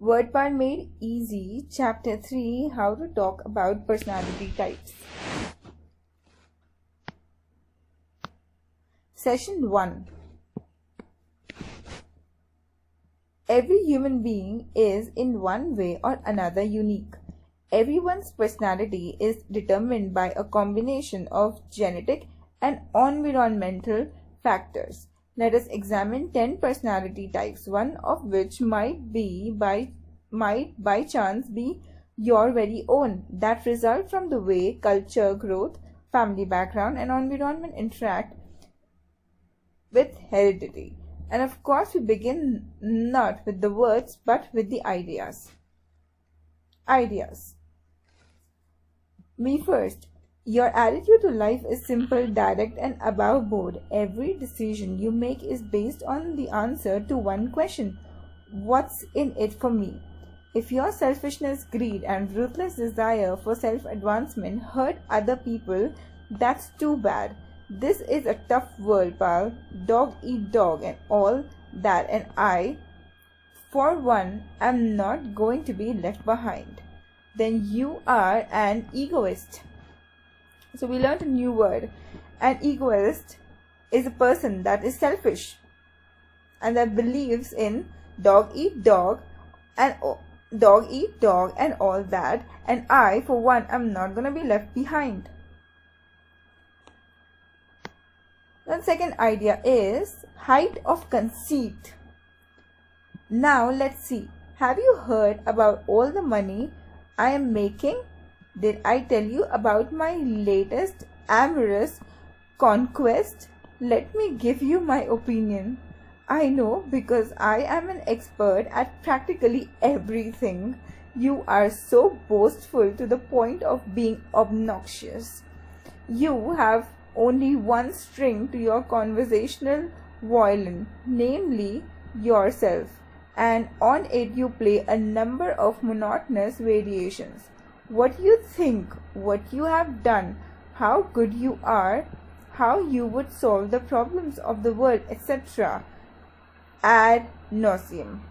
WordPad Made Easy, Chapter 3, How to Talk About Personality Types. Session 1. Every human being is in one way or another unique. Everyone's personality is determined by a combination of genetic and environmental factors. Let us examine 10 personality types, one of which might by chance be your very own, that result from the way culture, growth, family background, and environment interact with heredity. And of course, we begin not with the words but with the ideas. Me first. Your attitude to life is simple, direct, and above board. Every decision you make is based on the answer to one question: what's in it for me? If your selfishness, greed, and ruthless desire for self-advancement hurt other people, that's too bad. This is a tough world, pal. Dog eat dog and all that, and I, for one, am not going to be left behind. Then you are an egoist. So we learned a new word. An egoist is a person that is selfish and that believes in dog eat dog and all that, and I, for one, am not going to be left behind. The second idea is height of conceit. Now let's see. Have you heard about all the money I am making? Did I tell you about my latest amorous conquest? Let me give you my opinion. I know, because I am an expert at practically everything. You are so boastful to the point of being obnoxious. You have only one string to your conversational violin, namely yourself, and on it you play a number of monotonous variations. What you think, what you have done, how good you are, how you would solve the problems of the world, etc. ad nauseum.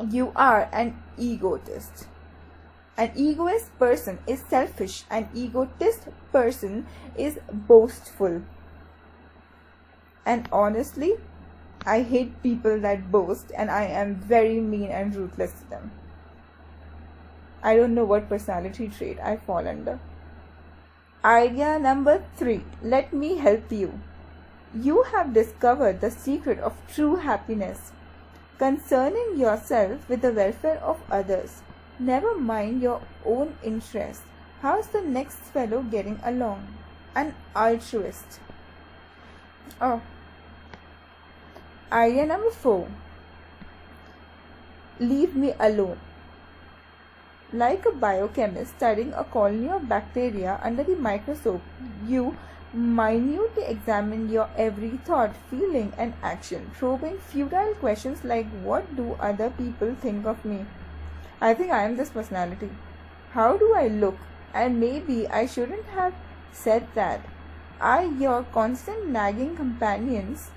You are an egotist. An egoist person is selfish. An egotist person is boastful. And honestly, I hate people that boast, and I am very mean and ruthless to them. I don't know what personality trait I fall under. Idea number 3. Let me help you. You have discovered the secret of true happiness. Concerning yourself with the welfare of others. Never mind your own interests. How's the next fellow getting along? An altruist. Idea number 4. Leave me alone. Like a biochemist studying a colony of bacteria under the microscope, you minutely examine your every thought, feeling, and action, probing futile questions like, what do other people think of me? I think I am this personality. How do I look? And maybe I shouldn't have said that. Are your constant nagging companions?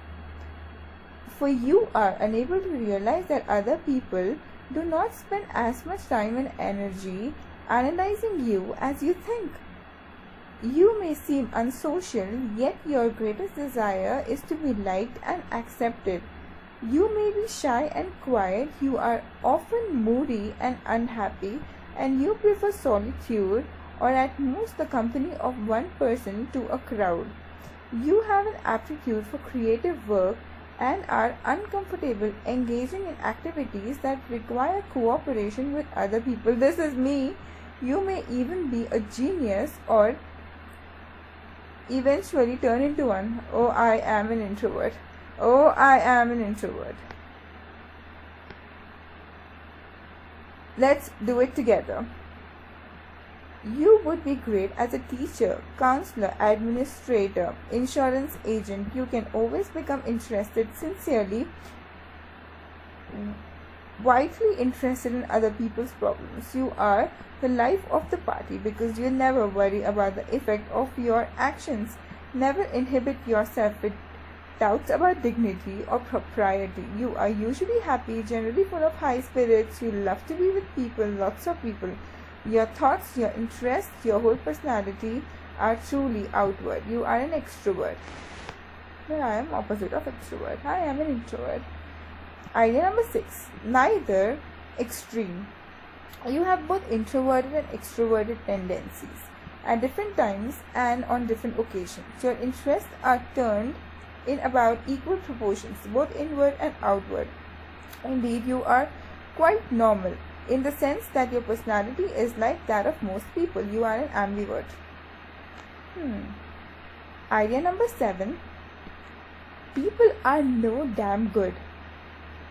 For you are unable to realize that other people do not spend as much time and energy analyzing you as you think. You may seem unsocial, yet your greatest desire is to be liked and accepted. You may be shy and quiet, you are often moody and unhappy, and you prefer solitude or at most the company of one person to a crowd. You have an aptitude for creative work and are uncomfortable engaging in activities that require cooperation with other people. This is me. You may even be a genius or eventually turn into one. Oh, I am an introvert. Let's do it together. You would be great as a teacher, counselor, administrator, insurance agent. You can always become interested, sincerely, vitally interested in other people's problems. You are the life of the party because you never worry about the effect of your actions. Never inhibit yourself with doubts about dignity or propriety. You are usually happy, generally full of high spirits. You love to be with people, lots of people. Your thoughts, your interests, your whole personality are truly outward. You are an extrovert. But I am opposite of extrovert. I am an introvert. Idea number 6. Neither extreme. You have both introverted and extroverted tendencies at different times and on different occasions. Your interests are turned in about equal proportions, both inward and outward. Indeed, you are quite normal in the sense that your personality is like that of most people. You are an ambivert. Idea number 7. People are no damn good.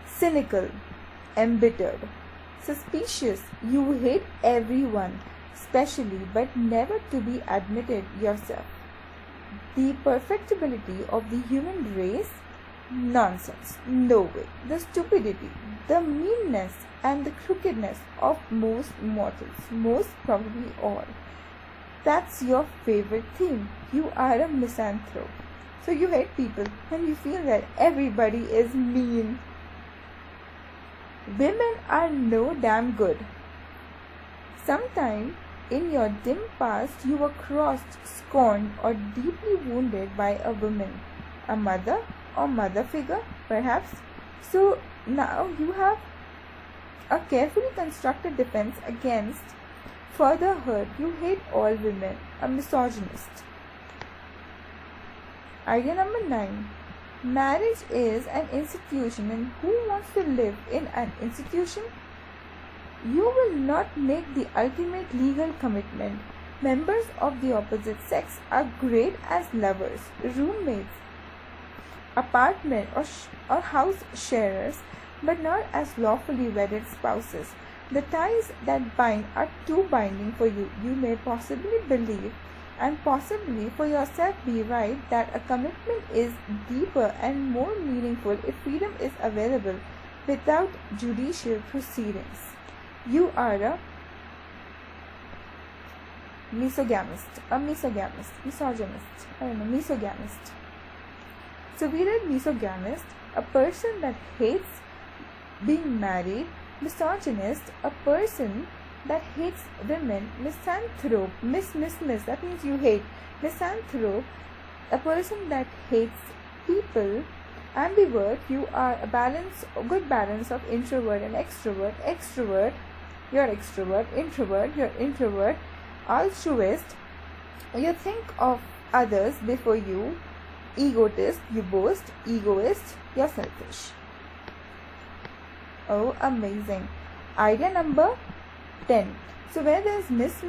Cynical, embittered, suspicious. You hate everyone, especially, but never to be admitted yourself. The perfectibility of the human race? Nonsense. No way. The stupidity, the meanness, and the crookedness of most mortals, most probably all. That's your favorite theme. You are a misanthrope. So you hate people and you feel that everybody is mean. Women are no damn good. Sometime in your dim past, you were crossed, scorned, or deeply wounded by a woman, a mother or mother figure, perhaps. So now you have a carefully constructed defense against further hurt. You hate all women, a misogynist. Idea number 9. Marriage is an institution, and who wants to live in an institution? You will not make the ultimate legal commitment. Members of the opposite sex are great as lovers, roommates, apartment or house sharers, but not as lawfully wedded spouses. The ties that bind are too binding for you. You may possibly believe and possibly for yourself be right that a commitment is deeper and more meaningful if freedom is available without judicial proceedings. You are a misogynist. So we read misogynist, a person that hates being married. Misogynist, a person that hates women. Misanthrope, miss, that means you hate. Misanthrope, a person that hates people. Ambivert, you are a good balance of introvert and extrovert. Extrovert, you're extrovert. Introvert, you're introvert. Altruist, you think of others before you. Egotist, you boast. Egoist, you're selfish. Oh, amazing. Idea number 10. So where there is miss,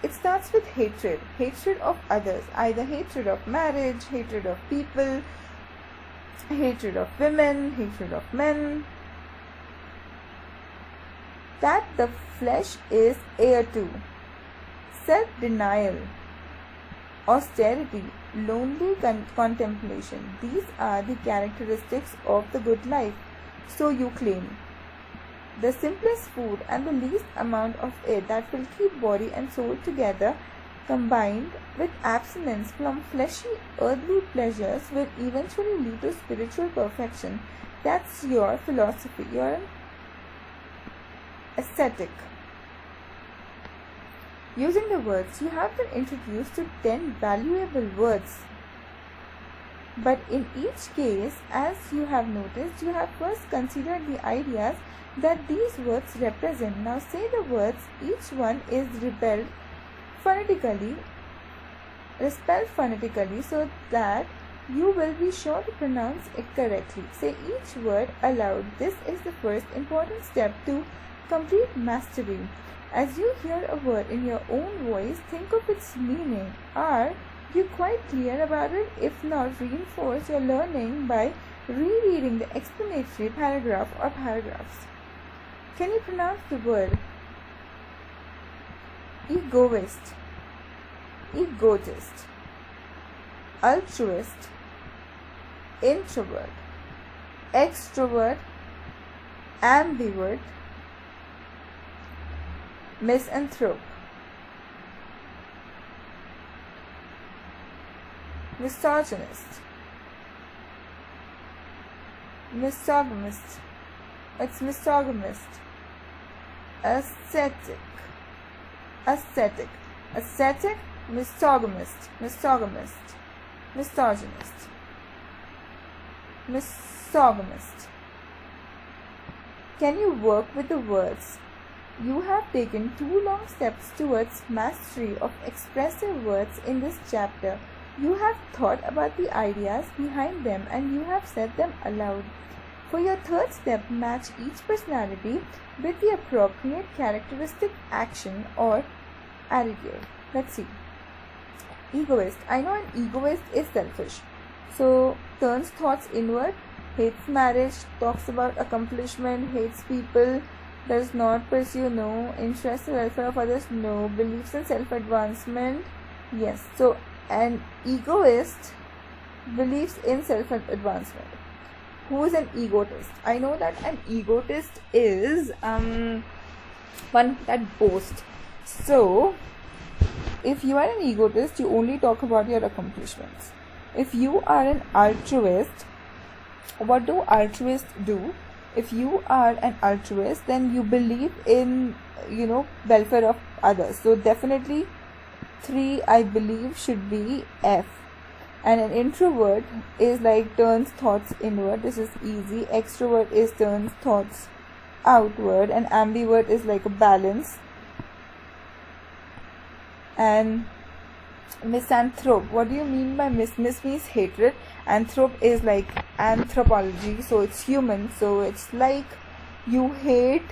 it starts with hatred. Hatred of others. Either hatred of marriage, hatred of people, hatred of women, hatred of men. That the flesh is heir to. Self-denial, austerity, lonely contemplation. These are the characteristics of the good life. So you claim. The simplest food and the least amount of it that will keep body and soul together, combined with abstinence from fleshy earthly pleasures, will eventually lead to spiritual perfection. That's your philosophy. You're an ascetic. Using the words, you have been introduced to 10 valuable words. But in each case, as you have noticed, you have first considered the ideas that these words represent. Now say the words, each one is spelled phonetically so that you will be sure to pronounce it correctly. Say each word aloud. This is the first important step to complete mastery. As you hear a word in your own voice, think of its meaning. Are you quite clear about it? If not, reinforce your learning by rereading the explanatory paragraph or paragraphs. Can you pronounce the word? Egoist, egotist, altruist, introvert, extrovert, ambivert, misanthrope, misogynist, misogamist, it's misogamist. Ascetic, ascetic, ascetic, misogamist, misogynist, misogamist. Can you work with the words? You have taken 2 long steps towards mastery of expressive words in this chapter. You have thought about the ideas behind them and you have said them aloud. For your 3rd step, match each personality with the appropriate characteristic action or attitude. Let's see. Egoist. I know an egoist is selfish. So, turns thoughts inward, hates marriage, talks about accomplishment, hates people, does not pursue, no, interests in the welfare of others, no, believes in self-advancement, yes. So, an egoist believes in self-advancement. Who is an egotist? I know that an egotist is one that boasts. So, if you are an egotist, you only talk about your accomplishments. If you are an altruist, what do altruists do? If you are an altruist, then you believe in, welfare of others. So definitely 3, I believe, should be F. And an introvert is like turns thoughts inward. This is easy. Extrovert is turns thoughts outward. And ambivert is like a balance. And misanthrope. What do you mean by mis means hatred. Anthrop is like anthropology, so it's human. So it's like you hate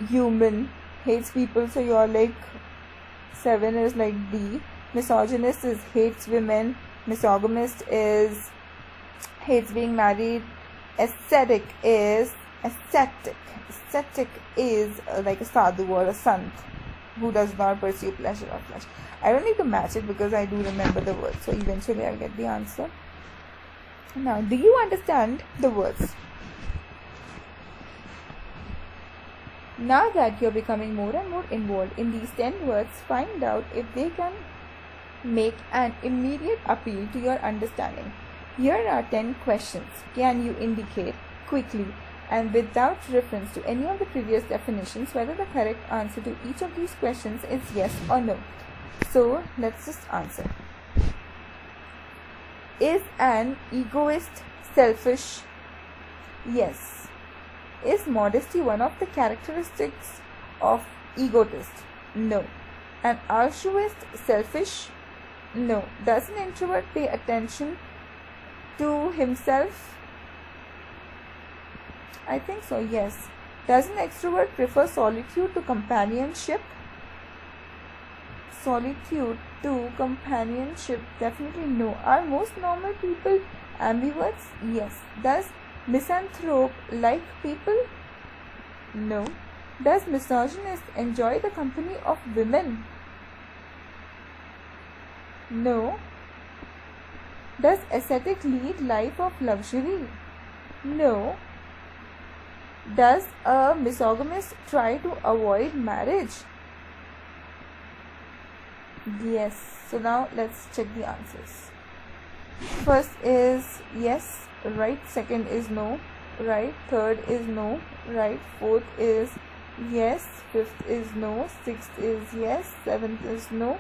human, hates people. So you're like 7 is like D. Misogynist is hates women. Misogamist is hates being married. Ascetic is ascetic. Ascetic is like a sadhu or a sant who does not pursue pleasure of flesh. I don't need to match it because I do remember the words, so eventually I'll get the answer. Now, do you understand the words? Now that you're becoming more and more involved in these 10 words, find out if they can make an immediate appeal to your understanding. Here are 10 questions. Can you indicate quickly and without reference to any of the previous definitions whether the correct answer to each of these questions is yes or no? So, let's just answer. Is an egoist selfish? Yes. Is modesty one of the characteristics of egotist? No. An altruist selfish? No. Does an introvert pay attention to himself? I think so, yes. Does an extrovert prefer solitude to companionship? Solitude to companionship, definitely no. Are most normal people ambiverts? Yes. Does misanthrope like people? No. Does misogynist enjoy the company of women? No. Does ascetic lead life of luxury? No. Does a misogamist try to avoid marriage? Yes. So now let's check the answers. First is yes, right. Second is no, right. Third is no, right. Fourth is yes. Fifth is no. Sixth is yes. Seventh is no.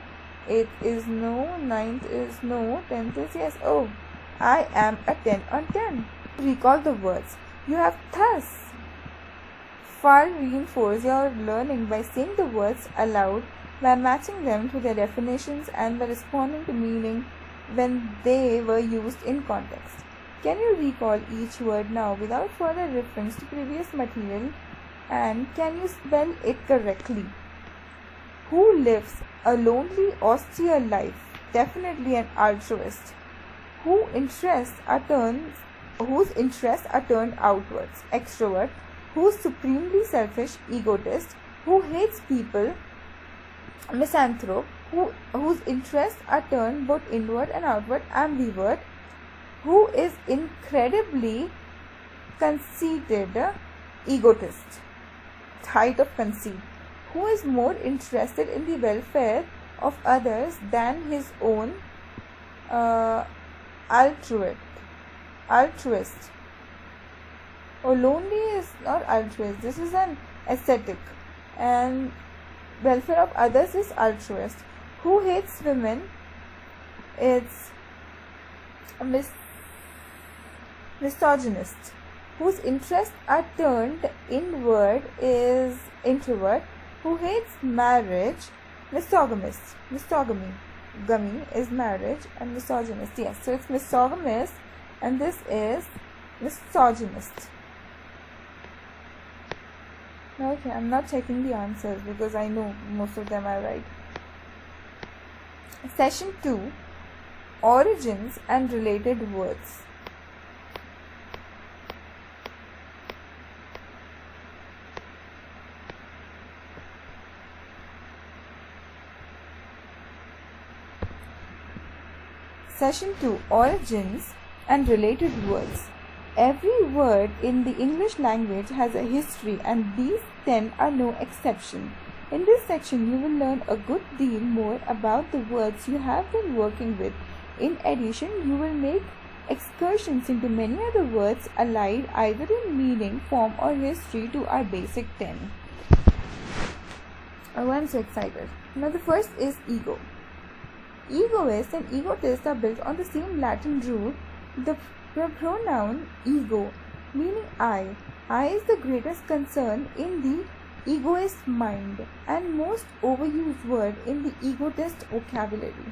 Eighth is no. Ninth is no. 10th is yes. Oh, I am a 10 on 10. Recall the words. You have thus far reinforced your learning by saying the words aloud, by matching them to their definitions and by responding to meaning when they were used in context. Can you recall each word now without further reference to previous material, and can you spell it correctly? Who lives a lonely, austere life? Definitely an altruist. Whose interests are turned outwards? Extrovert. Who's supremely selfish? Egotist. Who hates people? Misanthrope. Whose interests are turned both inward and outward? Ambivert. Who is incredibly conceited? Egotist. Height of conceit. Who is more interested in the welfare of others than his own? Altruist. Oh, lonely is not altruist. This is an ascetic. And welfare of others is altruist. Who hates women? It's a misogynist. Whose interests are turned inward is introvert. Who hates marriage? Misogamist. Gummy is marriage, and misogynist. Yes, so it's misogamist, and this is misogynist. Okay, I'm not checking the answers because I know most of them are right. Session 2, origins and related words. Session 2, origins and related words. Every word in the English language has a history, and these 10 are no exception. In this section, you will learn a good deal more about the words you have been working with. In addition, you will make excursions into many other words allied either in meaning, form, or history to our basic 10. Oh, I'm so excited. Now, the first is ego. Egoist and egotist are built on the same Latin root, the pronoun ego, meaning I. I is the greatest concern in the egoist mind and most overused word in the egotist vocabulary.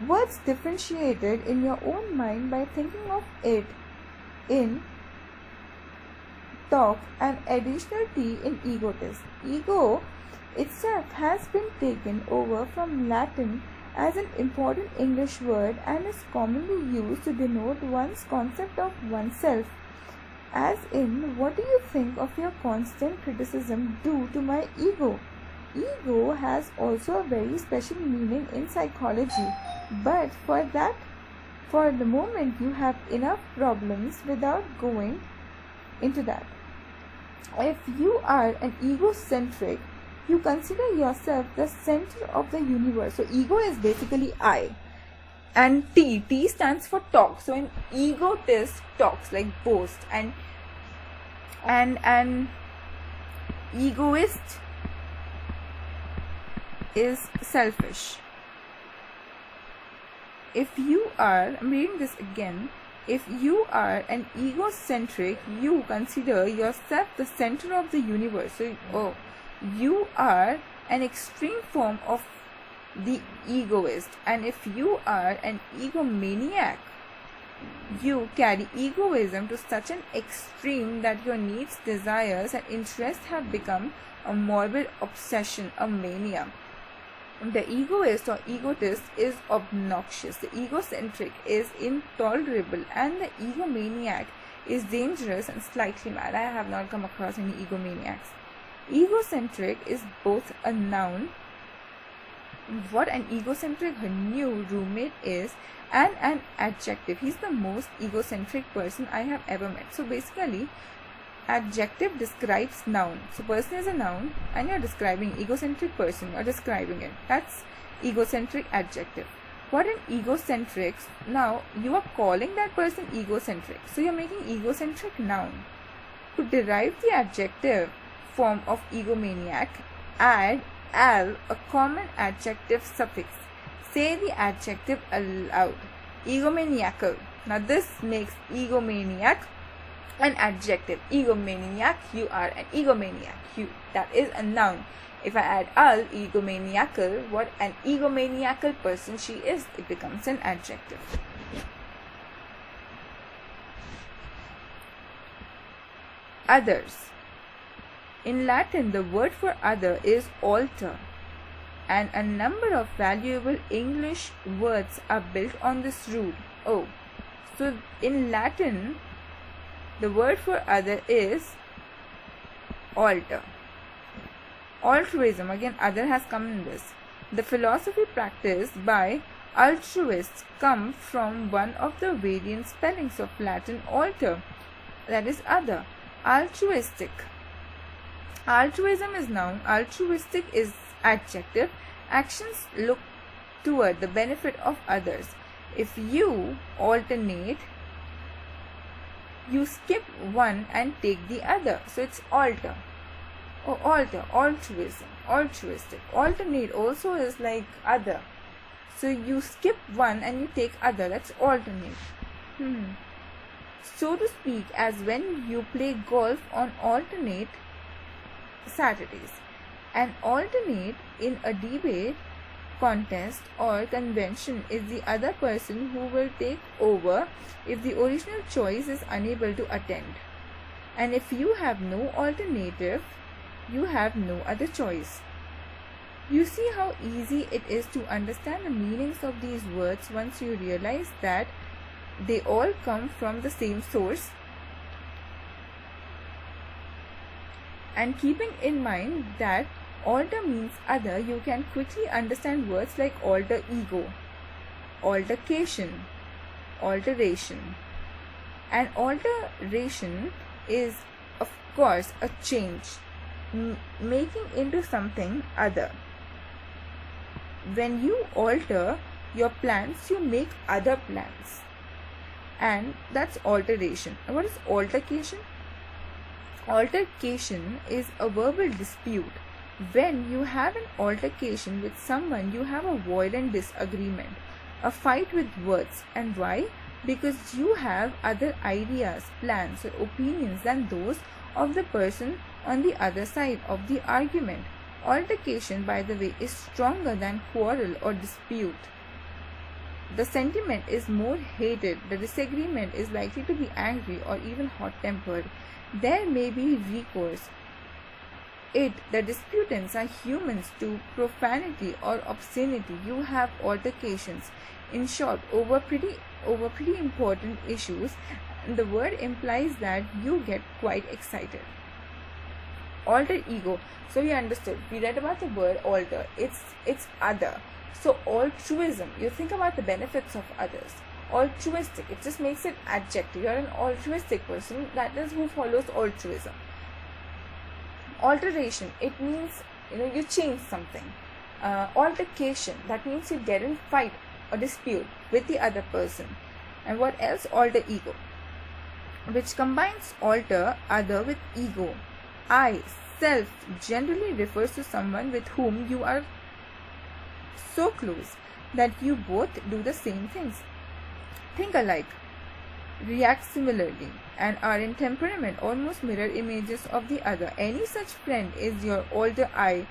Words differentiated in your own mind by thinking of it in talk and additional T in egotist. Ego itself has been taken over from Latin as an important English word and is commonly used to denote one's concept of oneself, as in, what do you think of your constant criticism due to my ego? Ego has also a very special meaning in psychology, but for the moment you have enough problems without going into that. If you are an egocentric, you consider yourself the center of the universe. So ego is basically I. And T stands for talk. So an egotist talks, like boast, and an egoist is selfish. I'm reading this again. If you are an egocentric, you consider yourself the center of the universe. So, you are an extreme form of the egoist. And if you are an egomaniac, you carry egoism to such an extreme that your needs, desires, and interests have become a morbid obsession, a mania. The egoist or egotist is obnoxious, the egocentric is intolerable, and the egomaniac is dangerous and slightly mad. I have not come across any egomaniacs. Egocentric is both a noun, what an egocentric her new roommate is, and an adjective. He's the most egocentric person I have ever met. So basically, adjective describes noun. So person is a noun and you're describing egocentric person, you're describing it. That's egocentric adjective. What an egocentric, now you are calling that person egocentric. So you're making egocentric noun. To derive the adjective form of egomaniac, add al, a common adjective suffix. Say the adjective aloud. Egomaniacal. Now this makes egomaniac an adjective. Egomaniac, you are an egomaniac. That is a noun. If I add al, egomaniacal, what an egomaniacal person she is, it becomes an adjective. Others. In Latin, the word for other is alter, and a number of valuable English words are built on this root. So in Latin, the word for other is alter. Altruism, again other has come in this. The philosophy practiced by altruists come from one of the variant spellings of Latin alter, that is other. Altruistic. Altruism is noun, altruistic is adjective. Actions look toward the benefit of others. If you alternate You skip one and take the other. So it's alter. Or alter, altruism, altruistic. Alternate also is like other. So you skip one and you take other. That's alternate. So to speak, as when you play golf on alternate Saturdays. An alternate in a debate, contest or convention is the other person who will take over if the original choice is unable to attend. And if you have no alternative, you have no other choice. You see how easy it is to understand the meanings of these words once you realize that they all come from the same source. And keeping in mind that alter means other, you can quickly understand words like alter ego, altercation, alteration. And alteration is, of course, a change, making into something other. When you alter your plans, you make other plans. And that's alteration. And what is altercation? Altercation is a verbal dispute. When you have an altercation with someone, you have a violent disagreement, a fight with words. And why? Because you have other ideas, plans, or opinions than those of the person on the other side of the argument. Altercation, by the way, is stronger than quarrel or dispute. The sentiment is more hated, the disagreement is likely to be angry or even hot-tempered. There may be recourse. The disputants are humans to profanity or obscenity. You have altercations, in short, over pretty important issues, and the word implies that you get quite excited. Alter ego. So we understood. We read about the word alter. It's other. So altruism. You think about the benefits of others. Altruistic. It just makes it adjective. You're an altruistic person. That is who follows altruism. Alteration. It means you change something. Altercation. That means you get in fight or dispute with the other person. And what else? Alter ego, which combines alter, other with ego. I, self, generally refers to someone with whom you are so close that you both do the same things, think alike, react similarly, and are in temperament almost mirror images of the other. Any such friend is your alter I,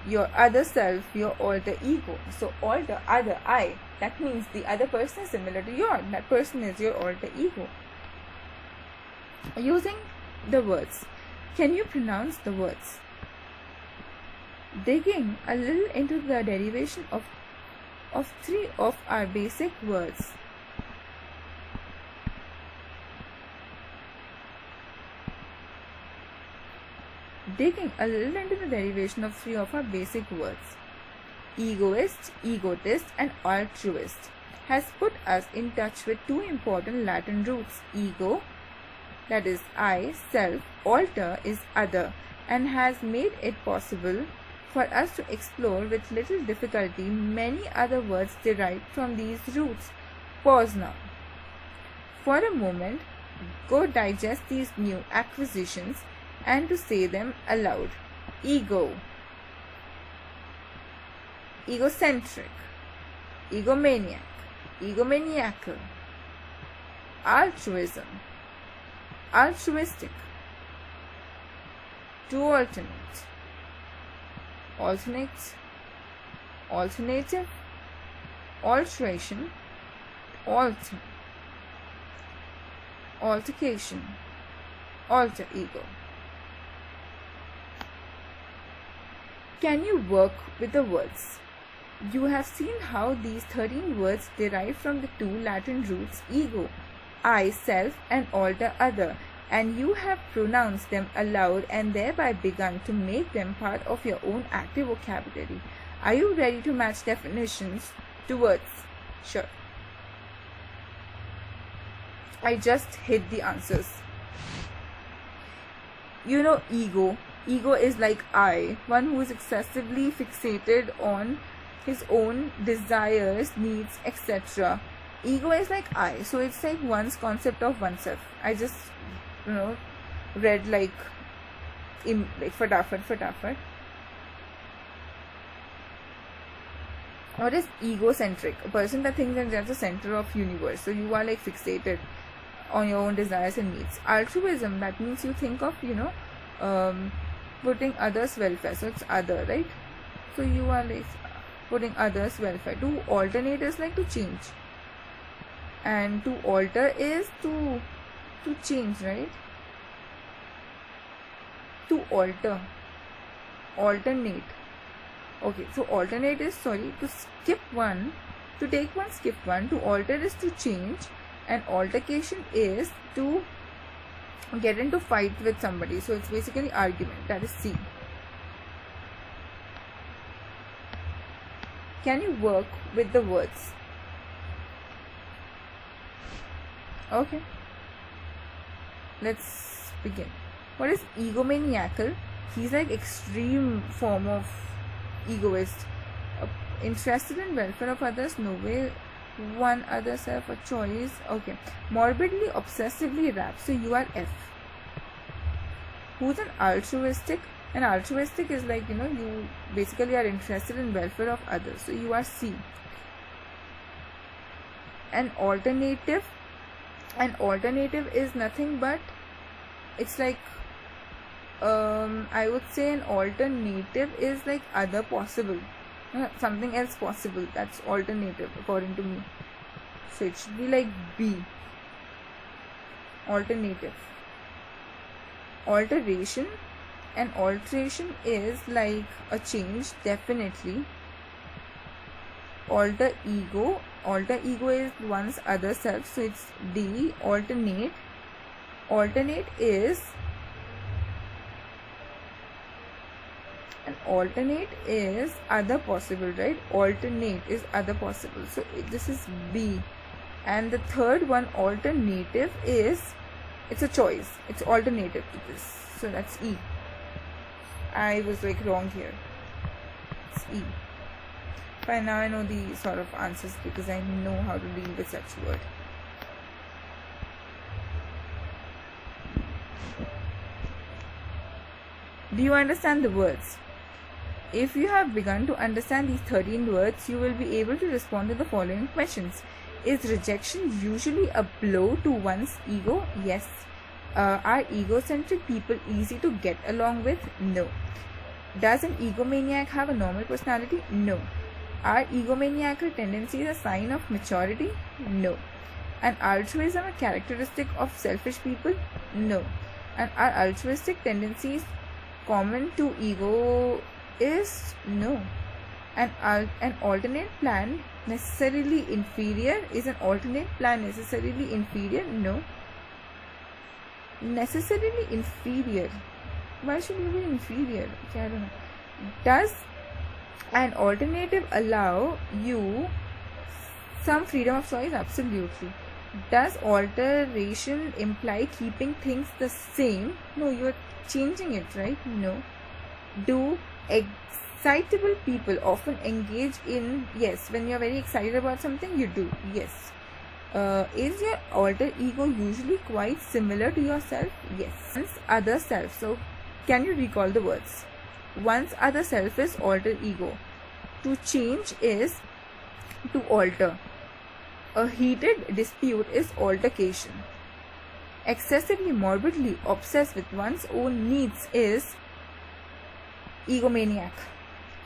your other self, your alter ego. So alter, other, I, that means the other person is similar to yours. That person is your alter ego. Using the words. Can you pronounce the words? Digging a little into the derivation of three of our basic words. Digging a little into the derivation of three of our basic words, egoist, egotist, and altruist, has put us in touch with two important Latin roots. Ego, that is I, self, alter is other, and has made it possible for us to explore with little difficulty many other words derived from these roots. Pause now. For a moment, go digest these new acquisitions and to say them aloud. Ego, egocentric, egomaniac, egomaniacal. Altruism, altruistic. To alternate, alternate, alternative, alteration, alter, altercation, alter ego. Can you work with the words? You have seen how these 13 words derive from the two Latin roots ego, I, self, and alter, other, and you have pronounced them aloud and thereby begun to make them part of your own active vocabulary. Are you ready to match definitions to words? Sure. I just hid the answers. Ego. Ego is like I, one who is excessively fixated on his own desires, needs, etc. ego is like I, so it's like one's concept of oneself. I just read like fatafat. What is egocentric? A person that thinks that they're the center of universe, so you are like fixated on your own desires and needs. Altruism, that means you think of putting others' welfare, so it's other, right? So you are like putting others' welfare. To alternate is like to change, and to alter is to change, right? To alter, alternate. Okay, so alternate is to skip one, to take one, skip one. To alter is to change, and altercation is to get into fight with somebody. So it's basically argument. That is C. Can you work with the words? Okay, let's begin. What is egomaniacal? He's like extreme form of egoist. Interested in welfare of others, no way. One other self, a choice. Okay. Morbidly, obsessively rapt. So you are F. Who's an altruistic? An altruistic is like, you basically are interested in welfare of others. So you are C. An alternative is nothing but, it's like, I would say an alternative is like other possible. Something else possible. That's alternative according to me. So it should be like B. Alternative. Alteration. An alteration is like a change, definitely. Alter ego is one's other self, so it's D. Alternate is other possible, right? Alternate is other possible, so this is B. And the third one, alternative, is it's a choice, it's alternative to this, so that's E. I was like wrong here. It's E. By now I know the sort of answers because I know how to deal with such word. Do you understand the words? If you have begun to understand these 13 words, you will be able to respond to the following questions. Is rejection usually a blow to one's ego? Yes. Are egocentric people easy to get along with? No. Does an egomaniac have a normal personality? No. Are egomaniacal tendencies a sign of maturity? No. And altruism a characteristic of selfish people? No. And are altruistic tendencies common to egoists? No. An alternate plan necessarily inferior? Is an alternate plan necessarily inferior? No. Necessarily inferior. Why should you be inferior? Okay, I don't know. Does an alternative allow you some freedom of choice? Absolutely. Does alteration imply keeping things the same? No, you're changing it, right? No. Do excitable people often engage in? Yes. When you're very excited about something, you do. Yes. Is your alter ego usually quite similar to yourself? Yes. One's other self. So, can you recall the words? One's other self is alter ego. To change is to alter. A heated dispute is altercation. Excessively morbidly obsessed with one's own needs is egomaniac.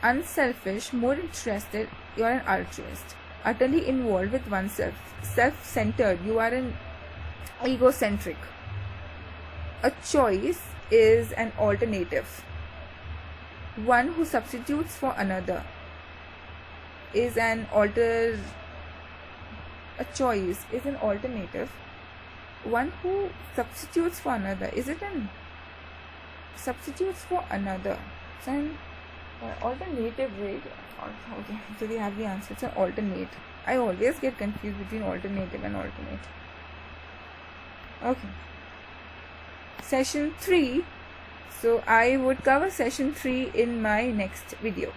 Unselfish, more interested, you are an altruist. Utterly involved with oneself, self-centered, you are an egocentric. A choice is an alternative. One who substitutes for another is an A choice is an alternative. One who substitutes for another, is it an substitutes for another? It's an alternative, right? Okay, so we have the answer. It's an alternate. I always get confused between alternative and alternate. Okay. Session 3. So I would cover session 3 in my next video.